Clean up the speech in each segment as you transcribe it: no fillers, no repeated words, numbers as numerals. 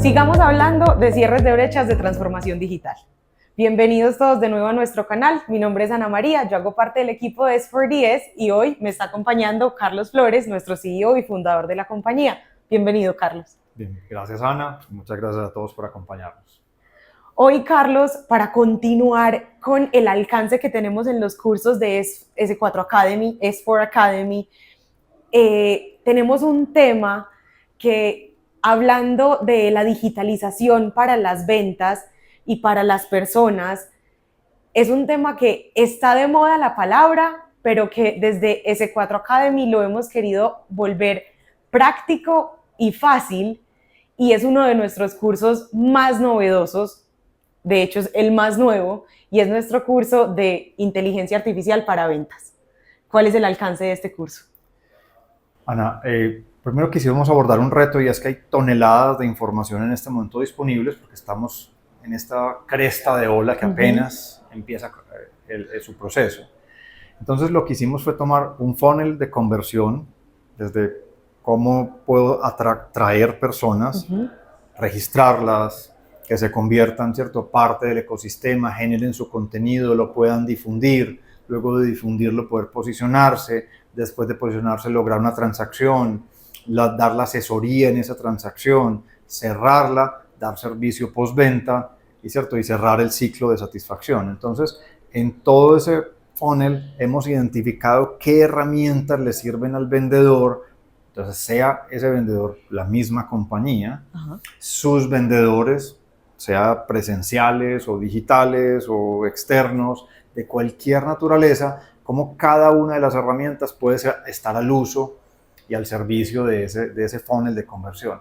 Sigamos hablando de cierres de brechas de transformación digital. Bienvenidos todos de nuevo a nuestro canal. Mi nombre es Ana María, yo hago parte del equipo de S4DS y hoy me está acompañando Carlos Flores, nuestro CEO y fundador de la compañía. Bienvenido, Carlos. Bien, gracias Ana, muchas gracias a todos por acompañarnos. Hoy, Carlos, para continuar con el alcance que tenemos en los cursos de S4 Academy, S4 Academy, tenemos un tema que, hablando de la digitalización para las ventas y para las personas, es un tema que está de moda la palabra, pero que desde S4 Academy lo hemos querido volver práctico y fácil, y es uno de nuestros cursos más novedosos. De hecho, es el más nuevo y es nuestro curso de inteligencia artificial para ventas. ¿Cuál es el alcance de este curso? Ana, primero quisimos abordar un reto y es que hay toneladas de información en este momento disponibles porque estamos en esta cresta de ola que apenas empieza su proceso. Entonces lo que hicimos fue tomar un funnel de conversión desde cómo puedo atraer personas, registrarlas, que se conviertan, ¿cierto?, parte del ecosistema, generen su contenido, lo puedan difundir, luego de difundirlo poder posicionarse, después de posicionarse lograr una transacción, dar la asesoría en esa transacción, cerrarla, dar servicio postventa y cerrar el ciclo de satisfacción. Entonces, en todo ese funnel hemos identificado qué herramientas le sirven al vendedor. Entonces, sea ese vendedor la misma compañía, sus vendedores, sea presenciales o digitales o externos, de cualquier naturaleza, cómo cada una de las herramientas puede estar al uso y al servicio de ese funnel de conversión.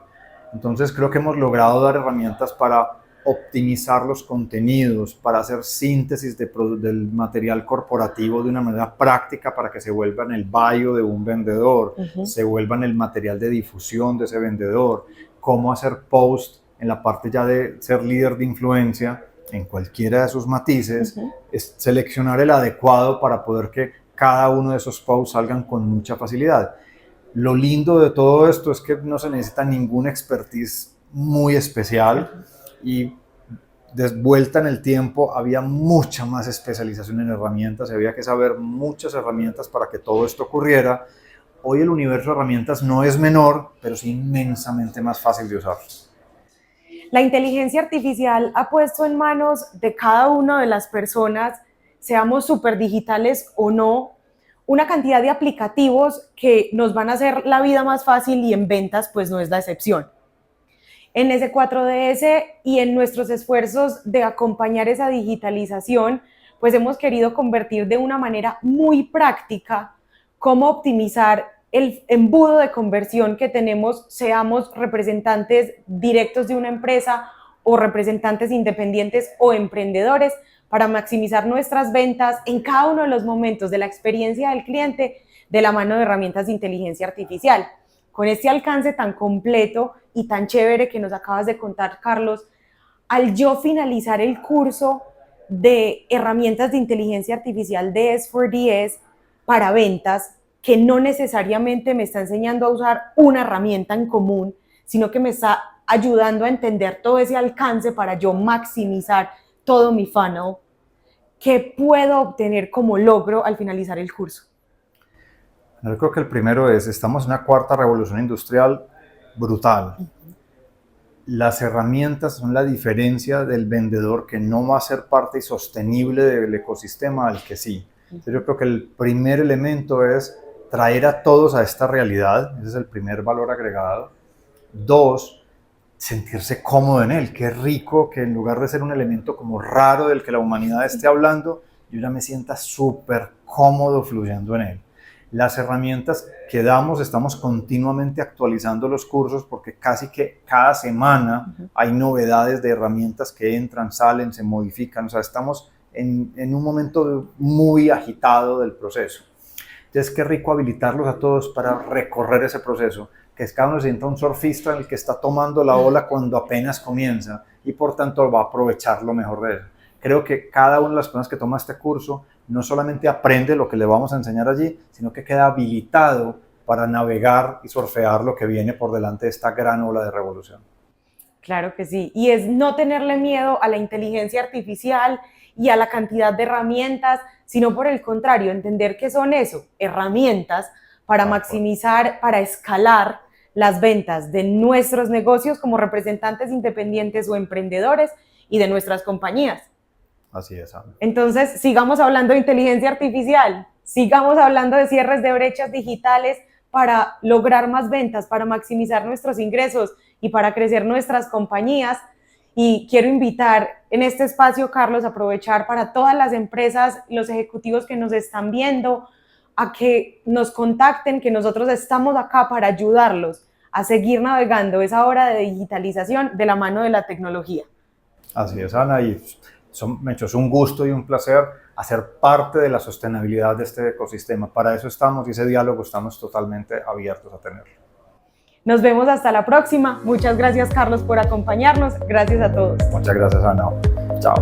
Entonces creo que hemos logrado dar herramientas para optimizar los contenidos, para hacer síntesis del material corporativo de una manera práctica para que se vuelvan el bio de un vendedor, se vuelvan el material de difusión de ese vendedor, cómo hacer post en la parte ya de ser líder de influencia en cualquiera de sus matices, es seleccionar el adecuado para poder que cada uno de esos posts salgan con mucha facilidad. Lo lindo de todo esto es que no se necesita ningún expertise muy especial y vuelta en el tiempo había mucha más especialización en herramientas, había que saber muchas herramientas para que todo esto ocurriera. Hoy el universo de herramientas no es menor, pero es inmensamente más fácil de usar. La inteligencia artificial ha puesto en manos de cada una de las personas, seamos súper digitales o no, una cantidad de aplicativos que nos van a hacer la vida más fácil y en ventas pues no es la excepción. En S4DS y en nuestros esfuerzos de acompañar esa digitalización, pues hemos querido convertir de una manera muy práctica cómo optimizar el embudo de conversión que tenemos, seamos representantes directos de una empresa o representantes independientes o emprendedores, para maximizar nuestras ventas en cada uno de los momentos de la experiencia del cliente de la mano de herramientas de inteligencia artificial. Con este alcance tan completo y tan chévere que nos acabas de contar, Carlos, al yo finalizar el curso de herramientas de inteligencia artificial de S4DS para ventas, que no necesariamente me está enseñando a usar una herramienta en común, sino que me está ayudando a entender todo ese alcance para yo maximizar todo mi funnel, ¿qué puedo obtener como logro al finalizar el curso? Yo creo que el primero es, estamos en una cuarta revolución industrial brutal. Las herramientas son la diferencia del vendedor que no va a ser parte y sostenible del ecosistema al que sí. Entonces yo creo que el primer elemento es traer a todos a esta realidad, ese es el primer valor agregado. Dos, sentirse cómodo en él. Qué rico que en lugar de ser un elemento como raro del que la humanidad esté hablando, yo ya me sienta súper cómodo fluyendo en él. Las herramientas que damos, estamos continuamente actualizando los cursos porque casi que cada semana hay novedades de herramientas que entran, salen, se modifican. O sea, estamos en un momento muy agitado del proceso. Entonces, qué rico habilitarlos a todos para recorrer ese proceso, que cada uno se sienta un surfista en el que está tomando la ola cuando apenas comienza y por tanto va a aprovechar lo mejor de él. Creo que cada una de las personas que toma este curso no solamente aprende lo que le vamos a enseñar allí, sino que queda habilitado para navegar y surfear lo que viene por delante de esta gran ola de revolución. Claro que sí, y es no tenerle miedo a la inteligencia artificial y a la cantidad de herramientas, sino por el contrario, entender que son eso, herramientas para Tal cual. maximizar, para escalar las ventas de nuestros negocios como representantes independientes o emprendedores y de nuestras compañías. Así es, Ana. Entonces, sigamos hablando de inteligencia artificial, sigamos hablando de cierres de brechas digitales para lograr más ventas, para maximizar nuestros ingresos y para crecer nuestras compañías. Y quiero invitar en este espacio, Carlos, a aprovechar para todas las empresas, los ejecutivos que nos están viendo, a que nos contacten, que nosotros estamos acá para ayudarlos a seguir navegando esa hora de digitalización de la mano de la tecnología. Así es, Ana, y Mecho, es un gusto y un placer hacer parte de la sostenibilidad de este ecosistema. Para eso estamos y ese diálogo estamos totalmente abiertos a tenerlo. Nos vemos hasta la próxima. Muchas gracias, Carlos, por acompañarnos. Gracias a todos. Muchas gracias, Ana. Chao.